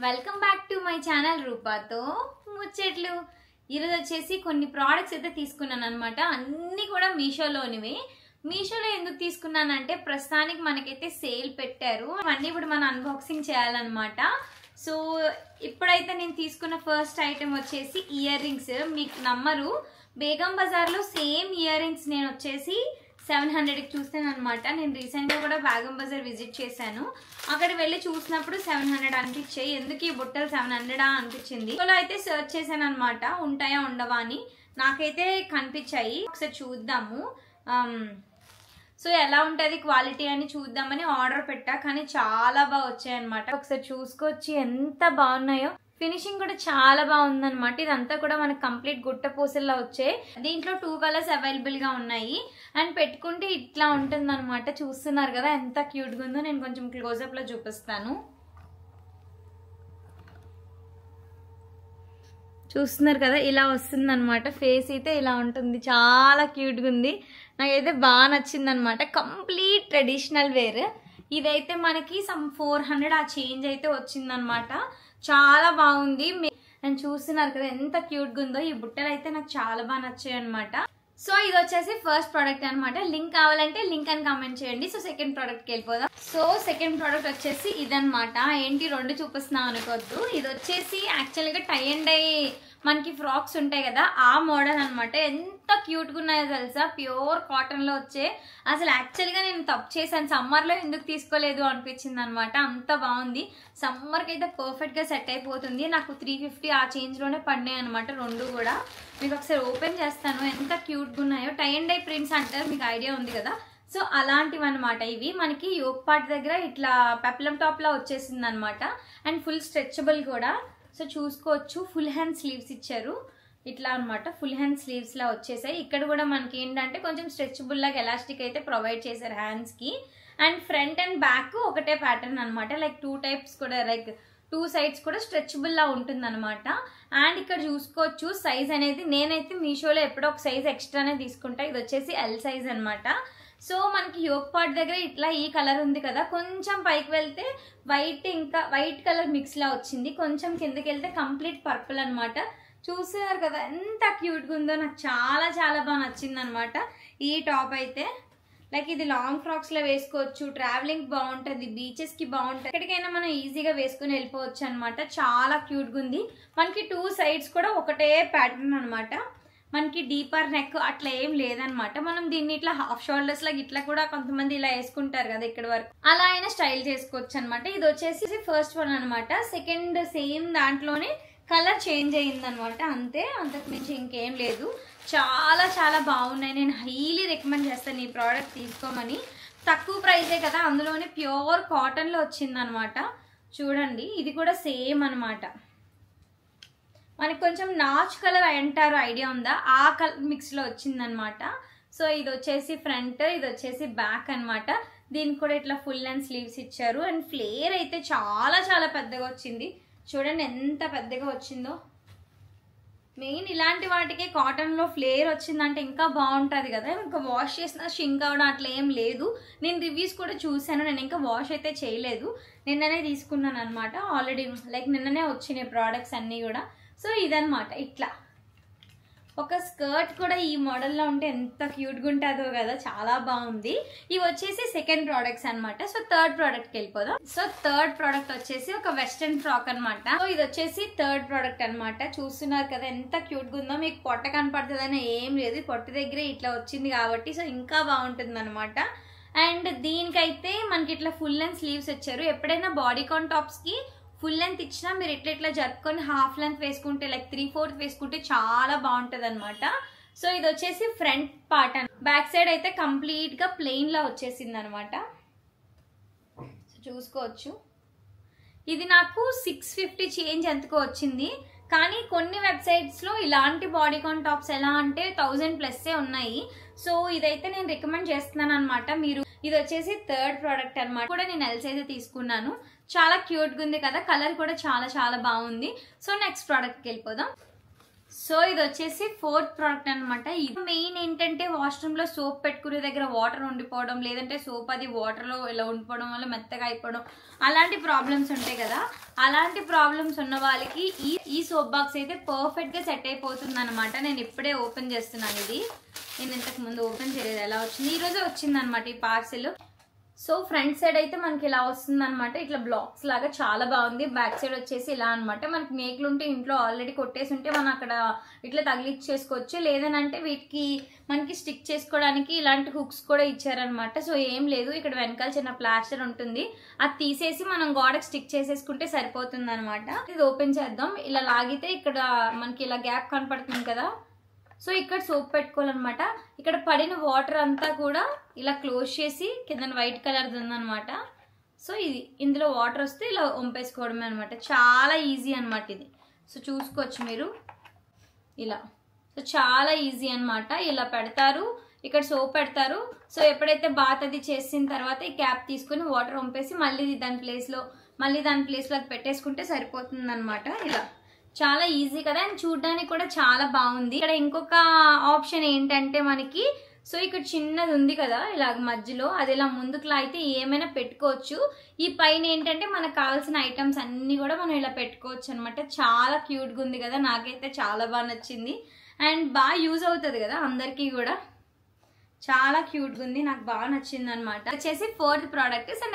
Welcome back to my channel రూపాతో ముచ్చట్లు. ఈరోజు వచ్చేసి కొన్ని ప్రోడక్ట్స్ అయితే తీసుకున్నాను అనమాట. అన్నీ కూడా మీషోలోనివి. మీషోలో ఎందుకు తీసుకున్నానంటే ప్రస్తుతానికి మనకైతే సేల్ పెట్టారు. అన్నీ ఇప్పుడు మనం అన్బాక్సింగ్ చేయాలన్నమాట. సో ఇప్పుడైతే నేను తీసుకున్న ఫస్ట్ ఐటెం వచ్చేసి ఇయర్ రింగ్స్. మీకు నమ్మరు, బేగం బజార్లో సేమ్ ఇయర్ రింగ్స్ నేను వచ్చేసి 700కి చూస్తాను అనమాట. నేను రీసెంట్గా కూడా బేగం బజార్ విజిట్ చేశాను. అక్కడ వెళ్ళి చూసినప్పుడు 700 అనిపించాయి. ఎందుకు ఈ బుట్టలు 700 అనిపించింది. సో అయితే సర్చ్ చేశాను అనమాట, ఉంటాయా ఉండవా అని. నాకైతే కనిపించాయి. ఒకసారి చూద్దాము సో ఎలా ఉంటుంది క్వాలిటీ అని చూద్దామని ఆర్డర్ పెట్టా. కానీ చాలా బాగా వచ్చాయి అనమాట. ఒకసారి చూసుకొచ్చి ఎంత బాగున్నాయో. ఫినిషింగ్ కూడా చాలా బాగుందన్నమాట. ఇదంతా కూడా మనకి కంప్లీట్ గుట్ట పూసల్లా వచ్చాయి. దీంట్లో 2 కలర్స్ అవైలబుల్ గా ఉన్నాయి. అండ్ పెట్టుకుంటే ఇట్లా ఉంటుంది అనమాట. చూస్తున్నారు కదా ఎంత క్యూట్ గా ఉందో. నేను కొంచెం క్లోజ్అప్ లో చూపిస్తాను. చూస్తున్నారు కదా ఇలా వస్తుంది అనమాట. ఫేస్ అయితే ఇలా ఉంటుంది. చాలా క్యూట్ గా ఉంది. నాకైతే బాగా నచ్చింది అనమాట. Complete traditional wear. ఇదైతే మనకి సమ్ 400 ఆ చేంజ్ అయితే వచ్చిందనమాట. చాలా బాగుంది. నేను చూస్తున్నారు కదా ఎంత క్యూట్ గా ఉందో. ఈ బుట్టలు అయితే నాకు చాలా బాగా నచ్చాయి అనమాట. సో ఇది వచ్చేసి ఫస్ట్ ప్రోడక్ట్ అనమాట. లింక్ కావాలంటే లింక్ అని కామెంట్ చేయండి. సో సెకండ్ ప్రోడక్ట్ కి వెళ్ళిపోదాం. సో సెకండ్ ప్రోడక్ట్ వచ్చేసి ఇదనమాట. ఏంటి రెండు చూపిస్తున్నాం అనుకోవద్దు. ఇది వచ్చేసి యాక్చువల్ గా టై అండ్ డై మనకి ఫ్రాక్స్ ఉంటాయి కదా, ఆ మోడల్ అనమాట. ఎంత క్యూట్ గా ఉన్నాయో తెలుసా. ప్యూర్ కాటన్ లో వచ్చే. అసలు యాక్చువల్ గా నేను తప్పు చేశాను. సమ్మర్ లో ఎందుకు తీసుకోలేదు అనిపించింది అనమాట. అంత బాగుంది. సమ్మర్ కి అయితే పర్ఫెక్ట్ గా సెట్ అయిపోతుంది. నాకు 350 ఆ చేంజ్ లోనే పడినాయి అనమాట రెండు కూడా. మీకు ఒకసారి ఓపెన్ చేస్తాను ఎంత క్యూట్ గా ఉన్నాయో. టై అండ్ డై ప్రింట్స్ అంటారు, మీకు ఐడియా ఉంది కదా. సో అలాంటివి అనమాట. ఇవి మనకి యోక్ పార్ట్ దగ్గర ఇట్లా పెప్లం టాప్ లా వచ్చేసింది అనమాట. అండ్ ఫుల్ స్ట్రెచబుల్ కూడా. సో చూసుకోవచ్చు. ఫుల్ హ్యాండ్ స్లీవ్స్ ఇచ్చారు ఇట్లా అనమాట. ఫుల్ హ్యాండ్ స్లీవ్స్ లా వచ్చేసాయి. ఇక్కడ కూడా మనకి ఏంటంటే కొంచెం స్ట్రెచబుల్ లాగా ఎలాస్టిక్ అయితే ప్రొవైడ్ చేశారు హ్యాండ్స్ కి. అండ్ ఫ్రంట్ అండ్ బ్యాక్ ఒకటే ప్యాటర్న్ అనమాట. లైక్ 2 టైప్స్ కూడా, లైక్ 2 సైడ్స్ కూడా స్ట్రెచబుల్ లా ఉంటుంది అనమాట. అండ్ ఇక్కడ చూసుకోవచ్చు సైజ్ అనేది. నేనైతే మీషోలో ఎప్పుడో ఒక సైజ్ ఎక్స్ట్రానే తీసుకుంటా. ఇది వచ్చేసి ఎల్ సైజ్ అనమాట. సో మనకి యోక్ పార్ట్ దగ్గర ఇట్లా ఈ కలర్ ఉంది కదా, కొంచెం పైకి వెళ్తే వైట్, ఇంకా వైట్ కలర్ మిక్స్ లా వచ్చింది. కొంచెం కిందకి వెళ్తే కంప్లీట్ పర్పుల్ అనమాట. చూస్తున్నారు కదా ఎంత క్యూట్ గా ఉందో. నాకు చాలా చాలా బాగా నచ్చింది అనమాట ఈ టాప్ అయితే. లైక్ ఇది లాంగ్ ఫ్రాక్స్ లో వేసుకోవచ్చు, ట్రావెలింగ్ బాగుంటుంది, బీచెస్ కి బాగుంటుంది, ఎక్కడికైనా మనం ఈజీగా వేసుకుని వెళ్ళిపోవచ్చు అనమాట. చాలా క్యూట్ గా ఉంది. మనకి 2 సైడ్స్ కూడా ఒకటే ప్యాటర్న్ అనమాట. మనకి డీపర్ నెక్ అట్లా ఏం లేదనమాట. మనం దీన్ని ఇట్లా హాఫ్ షోల్డర్స్ లాగా ఇట్లా కూడా కొంతమంది ఇలా వేసుకుంటారు కదా ఇక్కడ వరకు, అలా అయినా స్టైల్ చేసుకోవచ్చు అనమాట. ఇది వచ్చేసి ఫస్ట్ వన్ అనమాట. సెకండ్ సేమ్ దాంట్లోనే కలర్ చేంజ్ అయ్యింది అనమాట. అంతే, అంతకు మించి ఇంకేం లేదు. చాలా చాలా బాగున్నాయి. నేను హైలీ రికమెండ్ చేస్తాను ఈ ప్రోడక్ట్ తీసుకోమని. తక్కువ ప్రైజే కదా, అందులోనే ప్యూర్ కాటన్ లో వచ్చిందనమాట. చూడండి ఇది కూడా సేమ్ అనమాట. మనకి కొంచెం నాచ్ కలర్ అంటారు, ఐడియా ఉందా, ఆ కలర్ మిక్స్ లో వచ్చిందనమాట. సో ఇది వచ్చేసి ఫ్రంట్, ఇది వచ్చేసి బ్యాక్ అనమాట. దీనికి కూడా ఇట్లా ఫుల్ అండ్ స్లీవ్స్ ఇచ్చారు. అండ్ ఫ్లేర్ అయితే చాలా చాలా పెద్దగా వచ్చింది. చూడండి ఎంత పెద్దగా వచ్చిందో. మెయిన్ ఇలాంటి వాటికి కాటన్ లో ఫ్లేర్ వచ్చిందంటే ఇంకా బాగుంటుంది కదా. ఇంకా వాష్ చేసినా షింక్ అవడం అట్లా ఏం లేదు. నేను రివ్యూస్ కూడా చూసాను. నేను ఇంకా వాష్ అయితే చేయలేదు. నిన్ననే తీసుకున్నాను అనమాట. ఆల్రెడీ లైక్ నిన్ననే వచ్చినాయి ప్రోడక్ట్స్ అన్నీ కూడా. సో ఇదనమాట. ఇట్లా ఒక స్కర్ట్ కూడా ఈ మోడల్లో ఉంటే ఎంత క్యూట్గా ఉంటుందో కదా, చాలా బాగుంది. ఇవి వచ్చేసి సెకండ్ ప్రోడక్ట్స్ అనమాట. సో థర్డ్ ప్రోడక్ట్కి వెళ్ళిపోదాం. సో థర్డ్ ప్రోడక్ట్ వచ్చేసి ఒక వెస్ట్రన్ ఫ్రాక్ అనమాట. సో ఇది వచ్చేసి థర్డ్ ప్రోడక్ట్ అనమాట. చూస్తున్నారు కదా ఎంత క్యూట్గా ఉందో. మీకు పొట్ట కనపడుతుందని ఏం లేదు, పొట్ట దగ్గరే ఇట్లా వచ్చింది కాబట్టి సో ఇంకా బాగుంటుంది అనమాట. అండ్ దీనికైతే మనకి ఇట్లా ఫుల్ లెంత్ స్లీవ్స్ వచ్చారు. ఎప్పుడైనా బాడీకాన్ టాప్స్కి ఫుల్ లెంత్ ఇచ్చినా మీరు ఇట్లా జరుపుకొని హాఫ్ లెంత్ వేసుకుంటే, లైక్ 3/4 వేసుకుంటే చాలా బాగుంటుంది అనమాట. సో ఇది వచ్చేసి ఫ్రంట్ పార్ట్. బ్యాక్ సైడ్ అయితే కంప్లీట్ గా ప్లెయిన్ లా వచ్చేసింది అనమాట. సో చూసుకోవచ్చు. ఇది నాకు 650 చేంజ్ ఎంతకో వచ్చింది. కానీ కొన్ని వెబ్సైట్స్లో ఇలాంటి బాడీకాన్ టాప్స్ ఎలా అంటే 1000+ ఉన్నాయి. సో ఇదైతే నేను రికమెండ్ చేస్తున్నాను అనమాట. మీరు ఇది వచ్చేసి థర్డ్ ప్రోడక్ట్ అనమాట. కూడా నేను ఎల్స్ అయితే తీసుకున్నాను. చాలా క్యూట్గా ఉంది కదా, కలర్ కూడా చాలా చాలా బాగుంది. సో నెక్స్ట్ ప్రోడక్ట్కి వెళ్ళిపోదాం. సో ఇది వచ్చేసి ఫోర్త్ ప్రోడక్ట్ అనమాట. ఇది మెయిన్ ఏంటంటే వాష్రూమ్ లో సోప్ పెట్టుకునే దగ్గర వాటర్ ఉండిపోవడం, లేదంటే సోప్ అది వాటర్ లో ఇలా ఉండిపోవడం వల్ల మెత్తగా అయిపోవడం, అలాంటి ప్రాబ్లమ్స్ ఉంటాయి కదా. అలాంటి ప్రాబ్లమ్స్ ఉన్న వాళ్ళకి ఈ సోప్ బాక్స్ అయితే పర్ఫెక్ట్ గా సెట్ అయిపోతుంది అనమాట. నేను ఇప్పుడే ఓపెన్ చేస్తున్నాను. ఇది నేను ఇంతకు ముందు ఓపెన్ చేయలేదు. ఎలా వచ్చింది, ఈ రోజే వచ్చింది అనమాట ఈ పార్సిల్. సో ఫ్రంట్ సైడ్ అయితే మనకి ఇలా వస్తుంది అనమాట. ఇట్లా బ్లాక్స్ లాగా చాలా బాగుంది. బ్యాక్ సైడ్ వచ్చేసి ఇలా అనమాట. మనకి మేకులు ఉంటే ఇంట్లో ఆల్రెడీ కొట్టేసి ఉంటే మనం అక్కడ ఇట్లా తగిలిచ్చేసుకోవచ్చు. లేదనంటే వీటికి మనకి స్టిక్ చేసుకోవడానికి ఇలాంటి హుక్స్ కూడా ఇచ్చారనమాట. సో ఏం లేదు, ఇక్కడ వెనకాల చిన్న ప్లాస్టర్ ఉంటుంది, అది తీసేసి మనం గోడకి స్టిక్ చేసేసుకుంటే సరిపోతుంది అనమాట. ఇది ఓపెన్ చేద్దాం. ఇలా లాగితే ఇక్కడ మనకి ఇలా గ్యాప్ కనపడుతుంది కదా. సో ఇక్కడ సోప్ పెట్టుకోవాలన్నమాట. ఇక్కడ పడిన వాటర్ అంతా కూడా ఇలా క్లోజ్ చేసి కింద వైట్ కలర్ ఉందన్నమాట. సో ఇది ఇందులో వాటర్ వస్తే ఇలా వంపేసుకోవడమే అనమాట. చాలా ఈజీ అనమాట ఇది. సో చూసుకోవచ్చు మీరు ఇలా. సో చాలా ఈజీ అనమాట. ఇలా పెడతారు, ఇక్కడ సోప్ పెడతారు. సో ఎప్పుడైతే బాత్ అది చేసిన తర్వాత ఈ క్యాప్ తీసుకుని వాటర్ వంపేసి మళ్ళీ దాని ప్లేస్లో అది పెట్టేసుకుంటే సరిపోతుంది అనమాట. ఇలా చాలా ఈజీ కదా, అండ్ చూడడానికి కూడా చాలా బాగుంది. ఇక్కడ ఇంకొక ఆప్షన్ ఏంటంటే మనకి, సో ఇక్కడ చిన్నది ఉంది కదా ఇలాగ మధ్యలో, అది ఇలా ముందుకు అయితే ఏమైనా పెట్టుకోవచ్చు. ఈ పైన ఏంటంటే మనకు కావాల్సిన ఐటమ్స్ అన్ని కూడా మనం ఇలా పెట్టుకోవచ్చు అనమాట. చాలా క్యూట్గా ఉంది కదా, నాకైతే చాలా బాగా నచ్చింది. అండ్ బాగా యూజ్ అవుతుంది కదా అందరికీ కూడా. చాలా క్యూట్గా ఉంది, నాకు బాగా నచ్చింది అనమాట. వచ్చేసి ఫోర్త్ ప్రోడక్ట్. సో